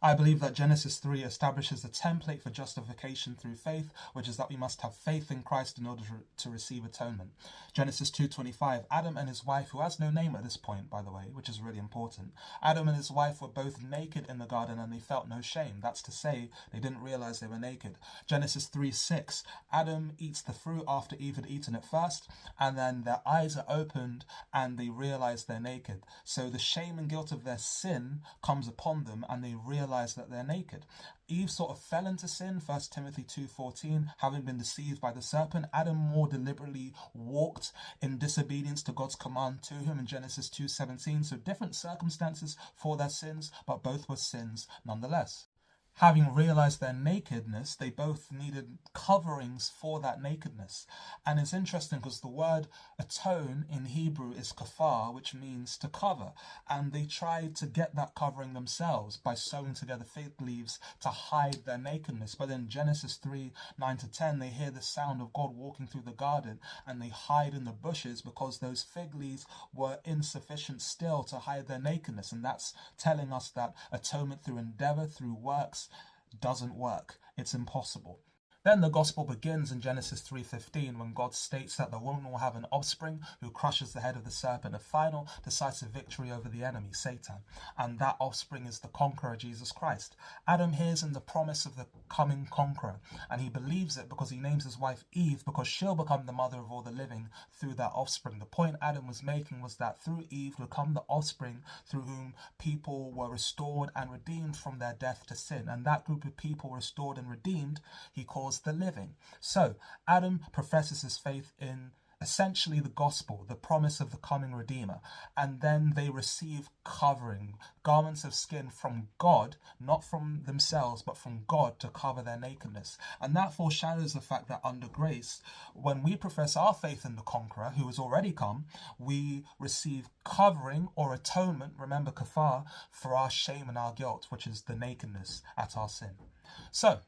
I believe that Genesis 3 establishes a template for justification through faith, which is that we must have faith in Christ in order to receive atonement. Genesis 2:25, Adam and his wife, who has no name at this point, by the way, which is really important. Adam and his wife were both naked in the garden and they felt no shame. That's to say, they didn't realize they were naked. Genesis 3:6, Adam eats the fruit after Eve had eaten it first, and then their eyes are opened and they realize they're naked. So the shame and guilt of their sin comes upon them and they realize that they're naked. Eve sort of fell into sin, 1 Timothy 2:14, having been deceived by the serpent. Adam more deliberately walked in disobedience to God's command to him in Genesis 2:17. So different circumstances for their sins, but both were sins nonetheless. Having realized their nakedness, they both needed coverings for that nakedness. And it's interesting because the word atone in Hebrew is kafar, which means to cover. And they tried to get that covering themselves by sewing together fig leaves to hide their nakedness. But in Genesis 3:9-10, they hear the sound of God walking through the garden and they hide in the bushes because those fig leaves were insufficient still to hide their nakedness. And that's telling us that atonement through endeavor, through works, doesn't work. It's impossible. Then the gospel begins in Genesis 3:15 when God states that the woman will have an offspring who crushes the head of the serpent, a final decisive victory over the enemy, Satan. And that offspring is the conqueror, Jesus Christ. Adam hears in the promise of the coming conqueror, and he believes it because he names his wife Eve because she'll become the mother of all the living through that offspring. The point Adam was making was that through Eve would come the offspring through whom people were restored and redeemed from their death to sin. And that group of people restored and redeemed, he calls the living. So Adam professes his faith in essentially the gospel, the promise of the coming Redeemer, and then they receive covering, garments of skin from God, not from themselves, but from God to cover their nakedness. And that foreshadows the fact that under grace, when we profess our faith in the conqueror who has already come, we receive covering or atonement, remember kafar, for our shame and our guilt, which is the nakedness at our sin. So